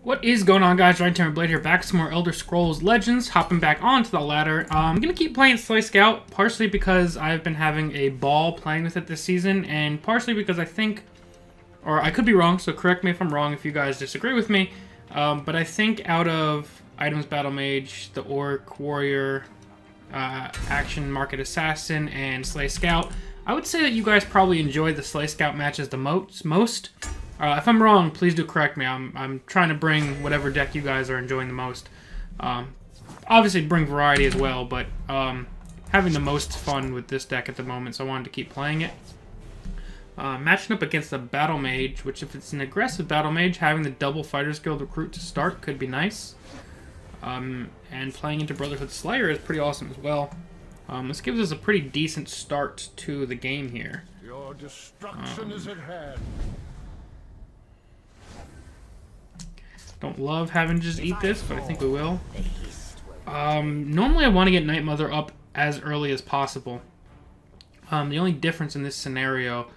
What is going on, guys? Giant Blade here, back with some more Elder Scrolls Legends, hopping back onto the ladder. I'm going to keep playing Slay Scout, partially because I've been having a ball playing with it this season, and partially because I think, or I could be wrong, so correct me if I'm wrong if you guys disagree with me, but I think out of Items Battle Mage, the Orc, Warrior, Action Market Assassin, and Slay Scout, I would say that you guys probably enjoy the Slay Scout matches the most. If I'm wrong, please do correct me. I'm trying to bring whatever deck you guys are enjoying the most. Obviously bring variety as well, but having the most fun with this deck at the moment, so I wanted to keep playing it. Matching up against the Battle Mage, which if it's an aggressive Battle Mage, having the double Fighters Guild recruit to start could be nice. And playing into Brotherhood Slayer is pretty awesome as well. This gives us a pretty decent start to the game here. Your destruction is at hand. Don't love having to just eat this, but I think we will. Normally I want to get Night Mother up as early as possible. The only difference in this scenario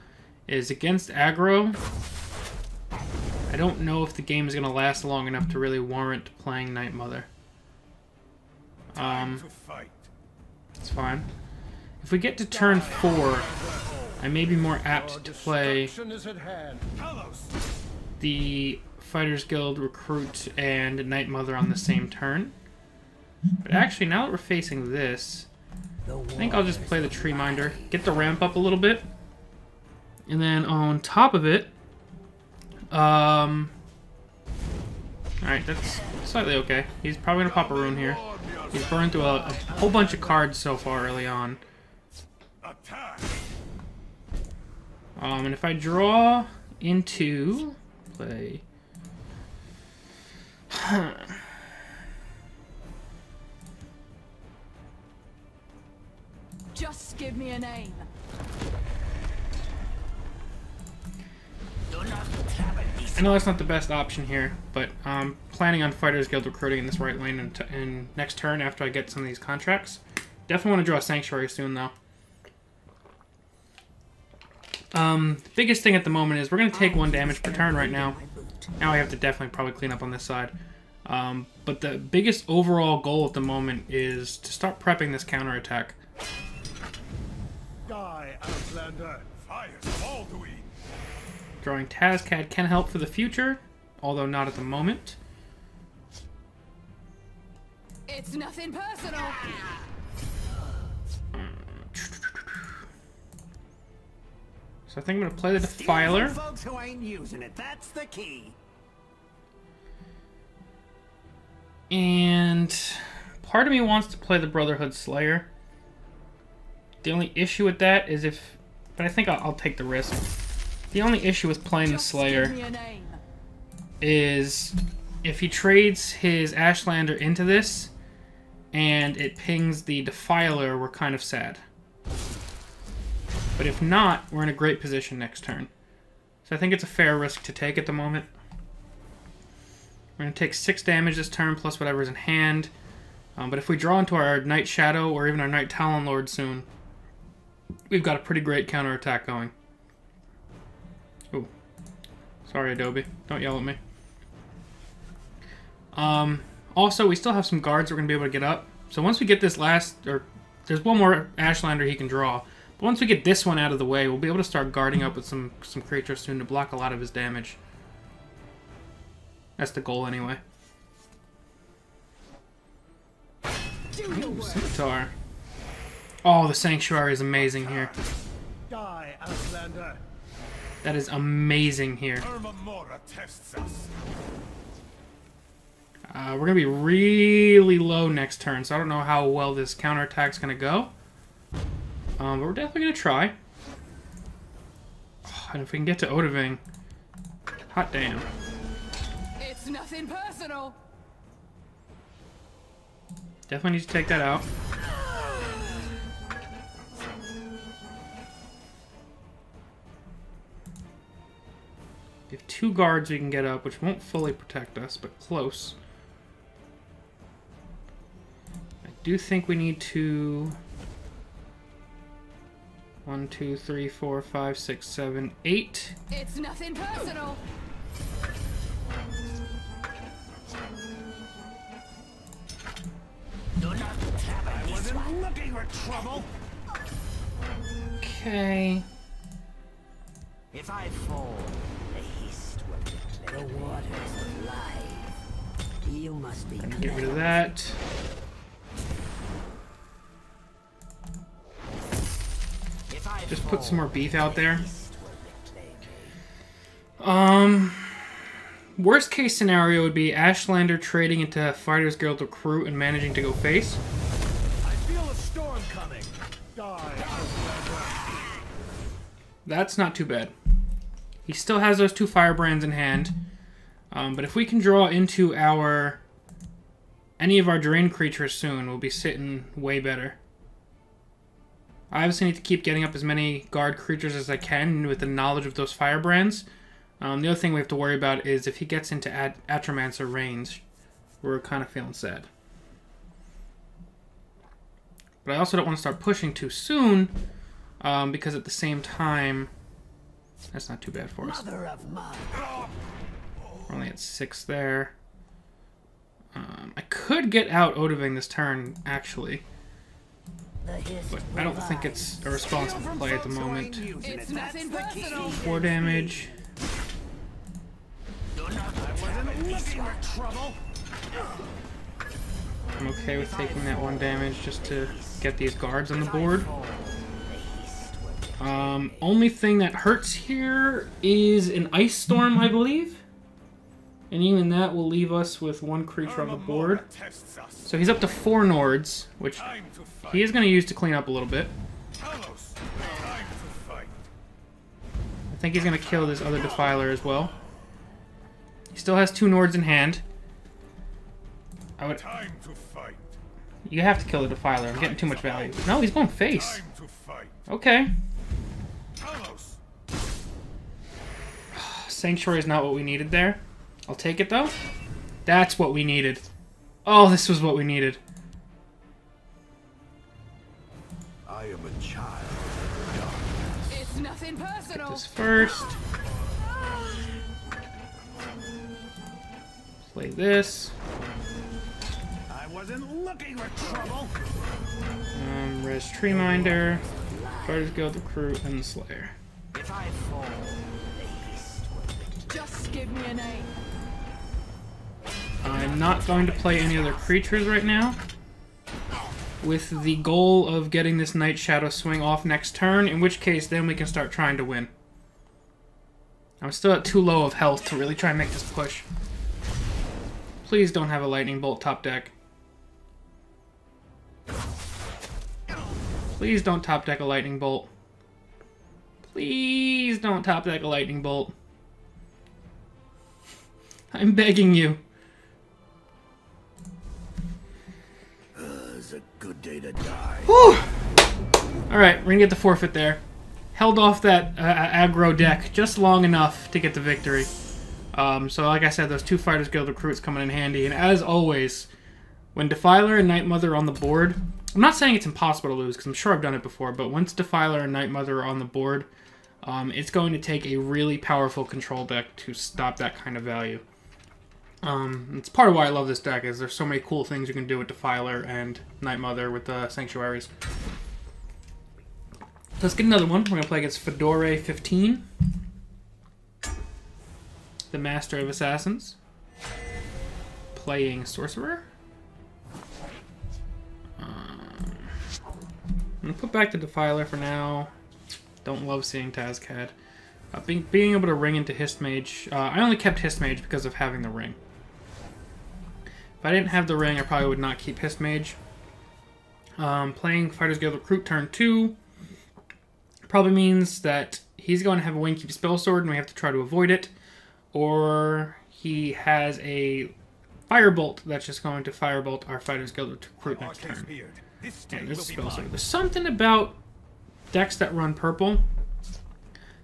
is against aggro, I don't know if the game is going to last long enough to really warrant playing Night Mother. It's fine. If we get to turn 4, I may be more apt to play the Fighters Guild Recruit and Night Mother on the same turn. But actually, now that we're facing this, I think I'll just play the Tree Minder, get the ramp up a little bit, and then on top of it, alright, that's slightly okay. He's probably gonna pop a rune here. He's burned through a whole bunch of cards so far early on. And if I draw into play. Just give me a name. I know that's not the best option here, but I'm planning on Fighters Guild recruiting in this right lane in next turn after I get some of these contracts. Definitely want to draw a Sanctuary soon, though. Biggest thing at the moment is we're going to take 1 damage per turn right now. Now I have to definitely probably clean up on this side. But the biggest overall goal at the moment is to start prepping this counterattack. Die, Outlander. Fire all to eat. Drawing Tazcad can help for the future, although not at the moment. It's nothing personal. So I think I'm going to play the Defiler. Folks who ain't using it, that's the key. And part of me wants to play the Brotherhood Slayer. The only issue with that is but I think I'll take the risk. The only issue with playing the Slayer is if he trades his Ashlander into this and it pings the Defiler, we're kind of sad. But if not, we're in a great position next turn. So I think it's a fair risk to take at the moment. We're going to take 6 damage this turn, plus whatever's in hand. But if we draw into our Night Shadow, or even our Night Talon Lord soon, we've got a pretty great counterattack going. Ooh. Sorry, Adobe. Don't yell at me. Also, we still have some guards we're going to be able to get up. So once we get this there's one more Ashlander he can draw. But once we get this one out of the way, we'll be able to start guarding up with some creatures soon to block a lot of his damage. That's the goal anyway. Ooh, Scimitar. Oh, the Sanctuary is amazing here. Die, Outlander. That is amazing here. We're going to be really low next turn, so I don't know how well this counterattack's going to go. But we're definitely going to try. Oh, and if we can get to Odahviing. Hot damn. It's nothing personal. Definitely need to take that out. We have 2 guards we can get up, which won't fully protect us, but close. I do think we need to... 1, 2, 3, 4, 5, 6, 7, 8. It's nothing personal. I wasn't looking for trouble. Okay. If I fall, the haste will declare the waters of life. You must be Get rid of that. Just put some more beef out there. Worst case scenario would be Ashlander trading into Fighters Guild recruit and managing to go face. I feel a storm coming. Die, Outlander. That's not too bad. He still has those 2 firebrands in hand. But if we can draw into any of our drain creatures soon, we'll be sitting way better. I obviously need to keep getting up as many guard creatures as I can with the knowledge of those firebrands. The other thing we have to worry about is if he gets into Atromancer range, we're kind of feeling sad. But I also don't want to start pushing too soon, because at the same time, that's not too bad for us. Mother of mud. We're only at 6 there. I could get out Odoving this turn, actually. But I don't think it's a responsible play at the moment. It's nothing personal. 4 damage. I'm okay with taking that 1 damage just to get these guards on the board. Only thing that hurts here is an Ice Storm, I believe. And even that will leave us with 1 creature on the board. So he's up to 4 Nords, which he is going to use to clean up a little bit. I think he's going to kill this other Defiler as well. He still has 2 Nords in hand. You have to kill the Defiler. I'm getting too much value. No, he's going face. Okay. Sanctuary is not what we needed there. I'll take it, though. That's what we needed. Oh, this was what we needed. I am a child. It's nothing personal. This first. Play this. I wasn't looking for trouble. Res Treeminder, Fighters Guild Recruit, and the Slayer. If I fall, the haste will Just give me a name. I'm not going to play any other creatures right now, with the goal of getting this Night Shadow swing off next turn, in which case then we can start trying to win. I'm still at too low of health to really try and make this push. Please don't have a Lightning Bolt top deck. Please don't top deck a Lightning Bolt. Please don't top deck a Lightning Bolt. I'm begging you. It's a good day to die. Whew! Alright, we're gonna get the forfeit there. Held off that aggro deck just long enough to get the victory. So like I said, those 2 Fighters Guild recruits coming in handy. And as always, when Defiler and Night Mother are on the board, I'm not saying it's impossible to lose, because I'm sure I've done it before, but once Defiler and Night Mother are on the board, it's going to take a really powerful control deck to stop that kind of value. It's part of why I love this deck, is there's so many cool things you can do with Defiler and Night Mother with the Sanctuaries. Let's get another one. We're going to play against Fedore 15. The Master of Assassins. Playing Sorcerer. I'm going to put back the Defiler for now. Don't love seeing Tazcad. Being able to ring into Histmage. I only kept Histmage because of having the ring. If I didn't have the ring, I probably would not keep Histmage. Playing Fighters Guild Recruit turn 2 probably means that he's going to have a Wingkeep Spellsword and we have to try to avoid it. Or he has a Firebolt that's just going to Firebolt our Fighters Guild Recruit next turn. And this is Spellsword. There's something about decks that run purple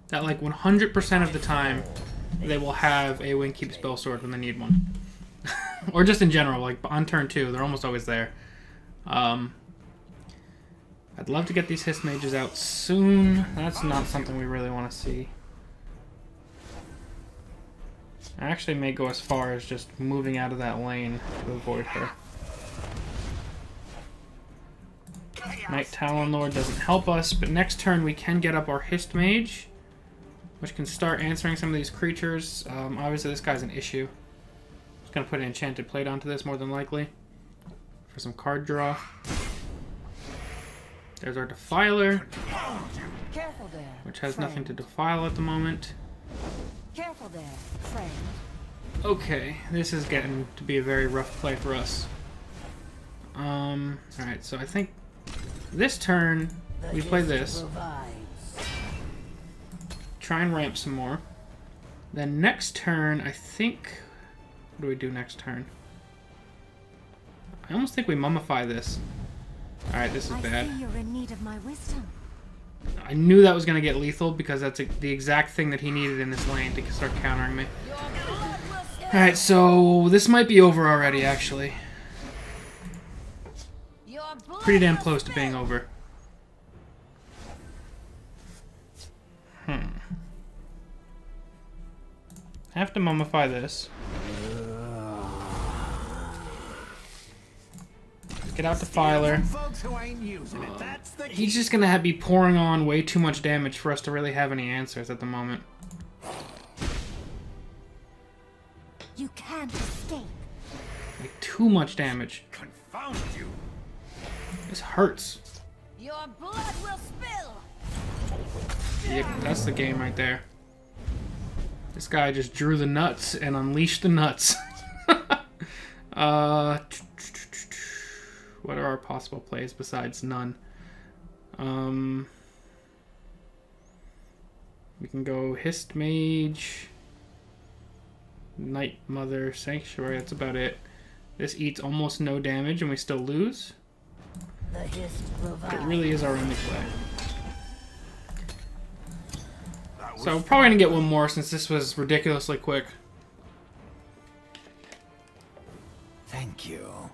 that like 100% of the time they will have a Wingkeep Spellsword when they need one. Or just in general, like on turn 2, they're almost always there. I'd love to get these Hist Mages out soon. That's not something we really want to see. I actually may go as far as just moving out of that lane to avoid her. Night Talon Lord doesn't help us, but next turn we can get up our Hist Mage, which can start answering some of these creatures. Obviously this guy's an issue. Just gonna put an Enchanted Plate onto this more than likely for some card draw. There's our Defiler, Careful there, which has friend. nothing to defile at the moment. Careful there, friend. Okay, this is getting to be a very rough play for us. Alright, so I think this turn we play this. Try and ramp some more. Then next turn, I think... What do we do next turn? I almost think we mummify this. Alright, this is bad. I see you're in need of my wisdom. I knew that was going to get lethal because that's the exact thing that he needed in this lane to start countering me. Alright, so this might be over already, actually. Pretty damn close to being over. Have to mummify this. Get out Defiler. Folks who ain't using it. That's the He's just gonna be pouring on way too much damage for us to really have any answers at the moment. You can't escape. Like, too much damage. confound you. This hurts. Your blood will spill. Yep, that's the game right there. This guy just drew the nuts and unleashed the nuts. What are our possible plays besides none? We can go Hist Mage, Night Mother, Sanctuary, that's about it. This eats almost no damage and we still lose. But it really is our only play. So we're probably going to get one more since this was ridiculously quick. Thank you.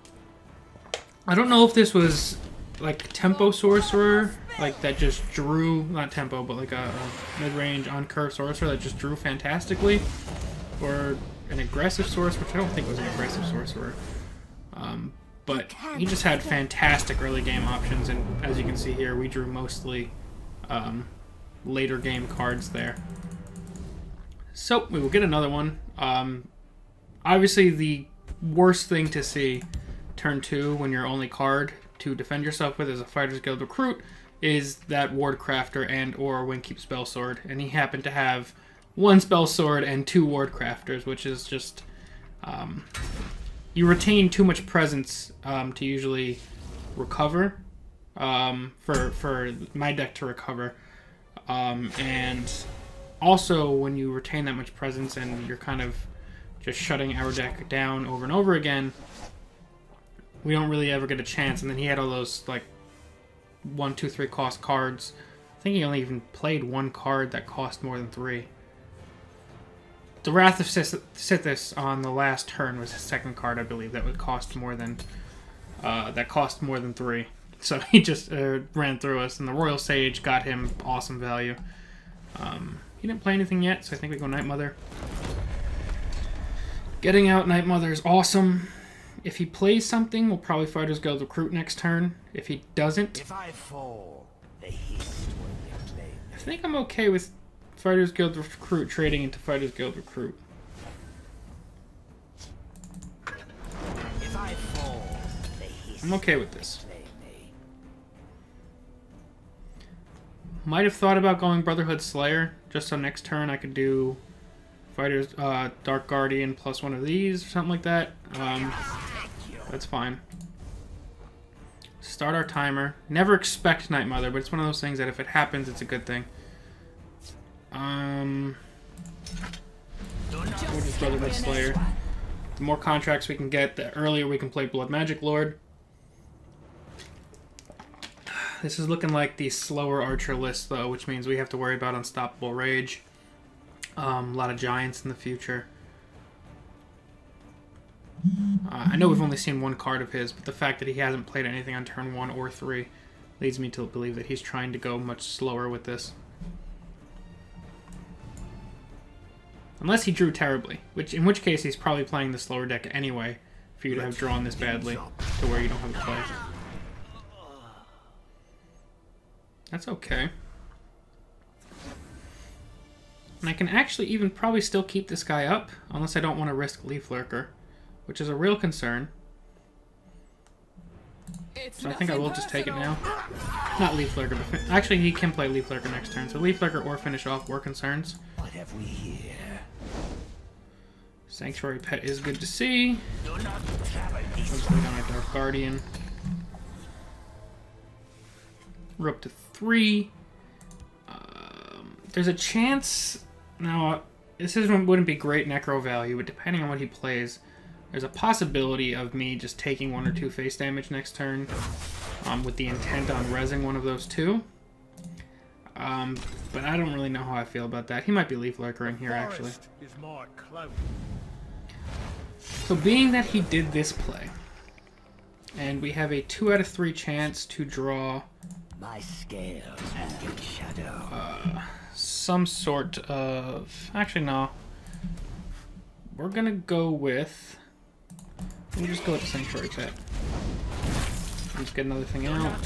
I don't know if this was like tempo sorcerer, like that just drew, not tempo, but like a mid-range on-curve sorcerer that just drew fantastically, or an aggressive sorcerer, which I don't think was an aggressive sorcerer. But he just had fantastic early game options, and as you can see here, we drew mostly later game cards there. So we will get another one. Obviously the worst thing to see turn 2 when your only card to defend yourself with is a Fighter's Guild Recruit is that Ward Crafter and or Windkeep Spellsword, and he happened to have 1 Spellsword and 2 Ward Crafters, which is just you retain too much presence to usually recover, for my deck to recover, and also when you retain that much presence and you're kind of just shutting our deck down over and over again, we don't really ever get a chance. And then he had all those like 1, 2, 3 cost cards. I think he only even played 1 card that cost more than 3. The Wrath of Sithis on the last turn was his second card, I believe, that would cost more than 3. So he just ran through us, and the Royal Sage got him awesome value. He didn't play anything yet, so I think we go Night Mother. Getting out Night Mother is awesome. If he plays something, we'll probably Fighter's Guild Recruit next turn. If he doesn't, If I fall, the Hist will reclaim. I think I'm okay with Fighter's Guild Recruit trading into Fighter's Guild Recruit. If I fall, the Hist I'm okay with this. will reclaim me. Might have thought about going Brotherhood Slayer, just so next turn I could do Fighter's Dark Guardian plus 1 of these or something like that. That's fine. Start our timer. Never expect Night Mother, but it's one of those things that if it happens, it's a good thing. We'll just Brotherhood Slayer. The more contracts we can get, the earlier we can play Blood Magic Lord. This is looking like the slower archer list, though, which means we have to worry about Unstoppable Rage. A lot of giants in the future. I know we've only seen 1 card of his, but the fact that he hasn't played anything on turn 1 or 3 leads me to believe that he's trying to go much slower with this. Unless he drew terribly, in which case he's probably playing the slower deck anyway for you to have drawn this badly to where you don't have a play. That's okay. And I can actually even probably still keep this guy up, unless I don't want to risk Leaf Lurker, which is a real concern. So I think I will just take it now. Not Leaf Lurker, but actually he can play Leaf Lurker next turn. So Leaf Lurker or finish off war concerns. What have we here? Sanctuary Pet is good to see. Do not travel this Let's lay down a Dark Guardian. We're up to 3. There's a chance... Now, this wouldn't be great necro value, but depending on what he plays, there's a possibility of me just taking 1 or 2 face damage next turn with the intent on rezzing one of those 2. But I don't really know how I feel about that. He might be Leaf Lurker in here, actually. Is my cloak. So being that he did this play, and we have a 2 out of 3 chance to draw my scales and shadow. Some sort of... Actually, no. We're gonna go with... We'll just go with the Sanctuary Pet. Let's get another thing out.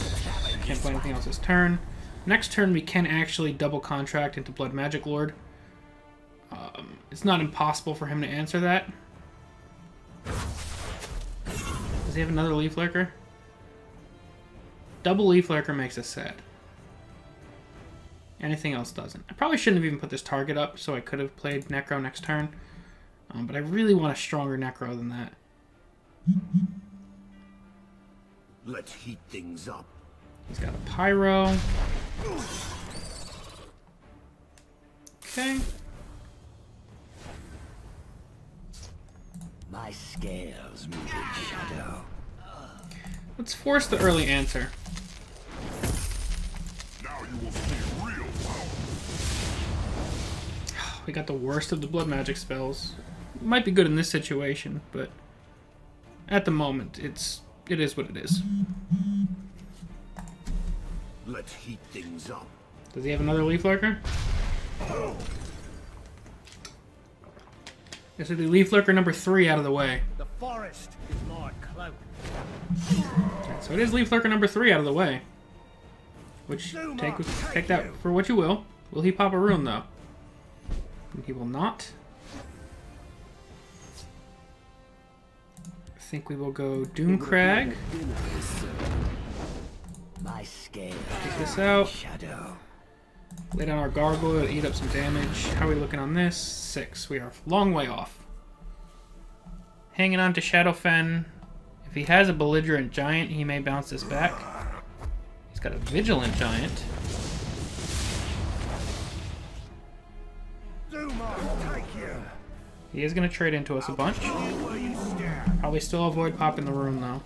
Can't play anything else this turn. Next turn, we can actually double contract into Blood Magic Lord. It's not impossible for him to answer that. Does he have another Leaf Lurker? Double Leaf Lurker makes us sad. Anything else doesn't. I probably shouldn't have even put this target up, so I could have played Necro next turn. But I really want a stronger Necro than that. Let's heat things up. He's got a Pyro. Okay. My scales move in shadow. Let's force the early answer. Now you will see real power. We got the worst of the blood magic spells. Might be good in this situation, but at the moment, it is what it is. Let's heat things up. Does he have another Leaf Lurker? This would be Leaf Lurker number 3 out of the way. The forest is my cloak. So it is Leaf Lurker number 3 out of the way. Which, take that for what you will. Will he pop a rune, though? He will not. I think we will go Doomcrag. My scales. Take this out. Shadow. Lay down our Gargoyle to eat up some damage. How are we looking on this? 6. We are a long way off. Hanging on to Shadowfen. If he has a Belligerent Giant, he may bounce this back. He's got a Vigilant Giant. He is going to trade into us a bunch. Probably still avoid popping the rune, though.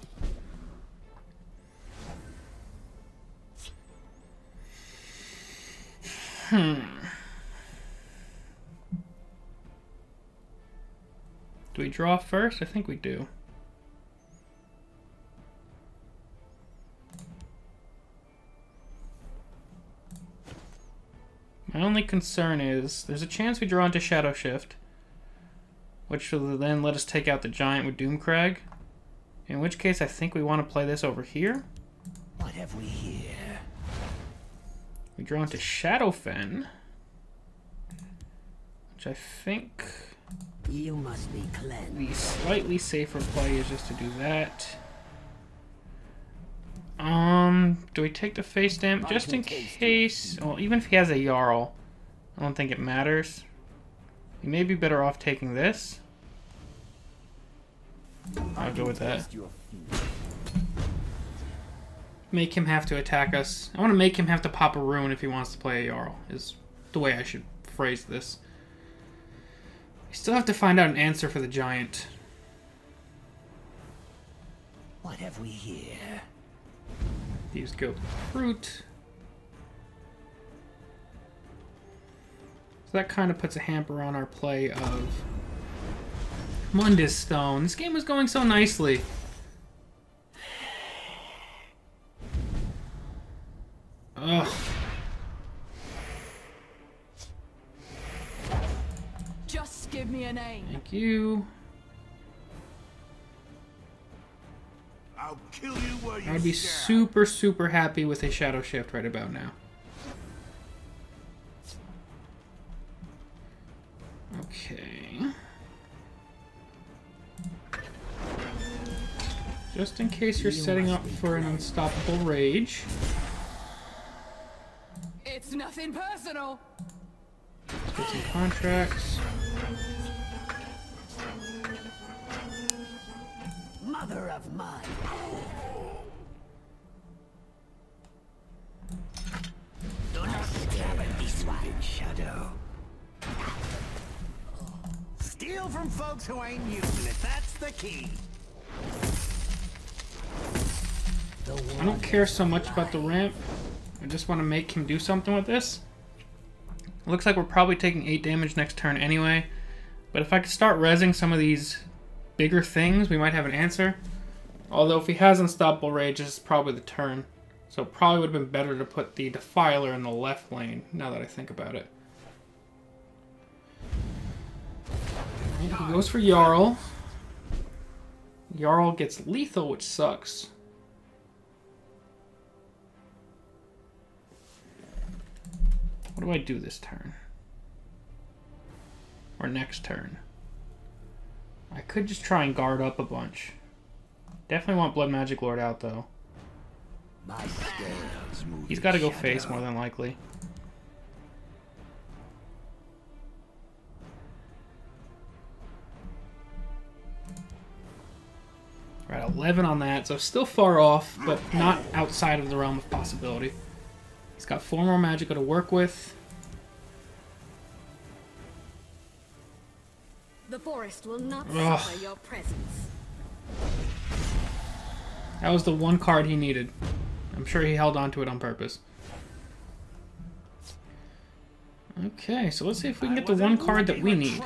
Do we draw first? I think we do. My only concern is there's a chance we draw into Shadow Shift, which will then let us take out the Giant with Doomcrag. In which case, I think we want to play this over here. What have we here? We draw into Shadowfen, which I think You must be cleansed. the slightly safer play is just to do that. Do we take the face damage? Just in case... Well, even if he has a Jarl, I don't think it matters. You may be better off taking this. I'll go with that. Make him have to attack us. I want to make him have to pop a rune if he wants to play a Jarl, is the way I should phrase this. We still have to find out an answer for the Giant. What have we here? Use Goat Fruit. So that kind of puts a hamper on our play of Mundus Stone. This game was going so nicely. Ugh. Just give me a name. Thank you. I'll kill you where you I would be super, super happy with a Shadow Shift right about now. Just in case you're setting up for an unstoppable rage. It's nothing personal. Let's get some contracts. Mother of mine. Do not scatter this one in shadow. Steal from folks who ain't using it. That's the key. I don't care so much about the ramp. I just want to make him do something with this. It looks like we're probably taking 8 damage next turn anyway. But if I could start rezzing some of these bigger things, we might have an answer. Although if he has Unstoppable Rage, this is probably the turn. So it probably would have been better to put the Defiler in the left lane, now that I think about it. He goes for Jarl. Jarl gets lethal, which sucks. What do I do this turn? Or next turn? I could just try and guard up a bunch. Definitely want Blood Magic Lord out, though. He's got to go face, more than likely. Right, 11 on that, so still far off, but not outside of the realm of possibility. He's got 4 more Magicka to work with. The forest will not suffer your presence. That was the one card he needed. I'm sure he held on to it on purpose. Okay, so let's see if we can get the one card that we need.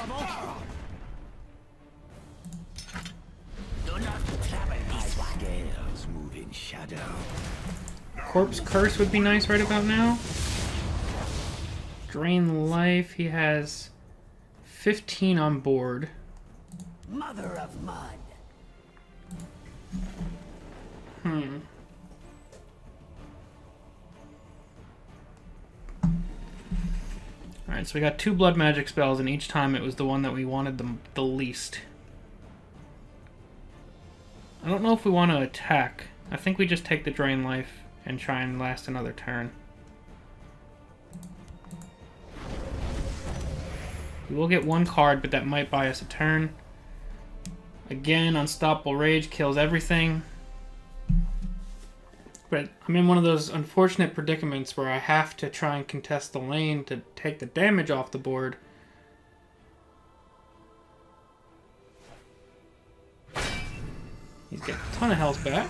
Corpse Curse would be nice right about now. Drain Life, he has 15 on board. Mother of mud. Alright, so we got 2 blood magic spells, and each time it was the one that we wanted the least. I don't know if we want to attack. I think we just take the Drain Life and try and last another turn. We will get 1 card, but that might buy us a turn. Again, Unstoppable Rage kills everything. But I'm in one of those unfortunate predicaments where I have to try and contest the lane to take the damage off the board. He's getting a ton of health back.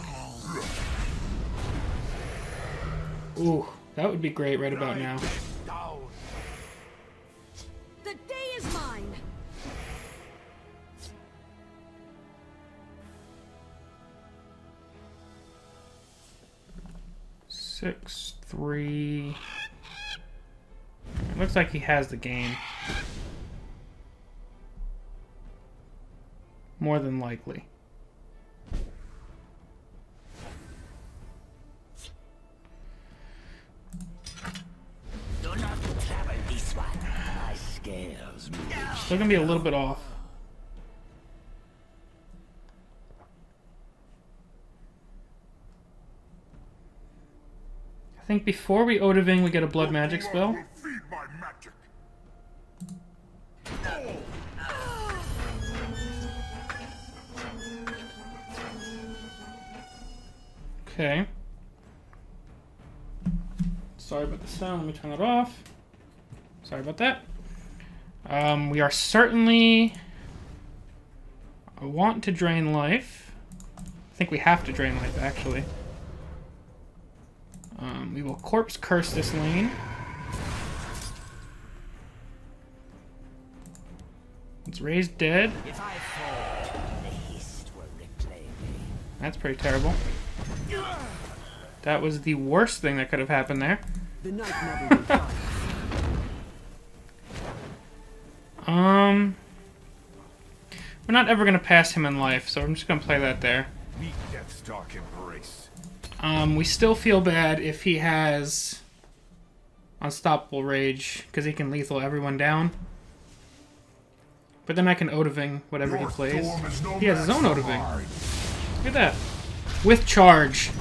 Ooh, that would be great right about now. The day is mine. Six, 3. It looks like he has the game. More than likely. Do not travel this one. My scales move. Still gonna be a little bit off. I think before we Odaving, we get a blood magic spell. Feed my magic. Okay. Sorry about the sound. Let me turn it off. Sorry about that. We are certainly want to drain life. I think we have to drain life, actually. We will Corpse Curse this lane. Let's raise dead. If I fall, the hist will reclaim me. That's pretty terrible. That was the worst thing that could have happened there. The night never returns. We're not ever going to pass him in life, so I'm just going to play that there. Meet death's dark embrace. We still feel bad if he has Unstoppable Rage, because he can lethal everyone down. But then I can Odaving whatever he plays. He has his own Odaving. Look at that. with charge.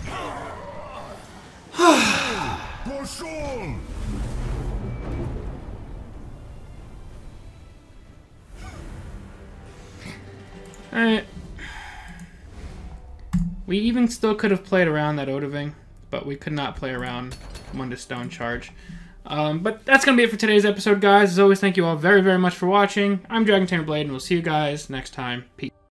Alright. We even still could have played around that Odoving, but we could not play around Mundus Stone Charge. But that's going to be it for today's episode, guys. As always, thank you all very, very much for watching. I'm Dragon Tamer Blade, and we'll see you guys next time. Peace.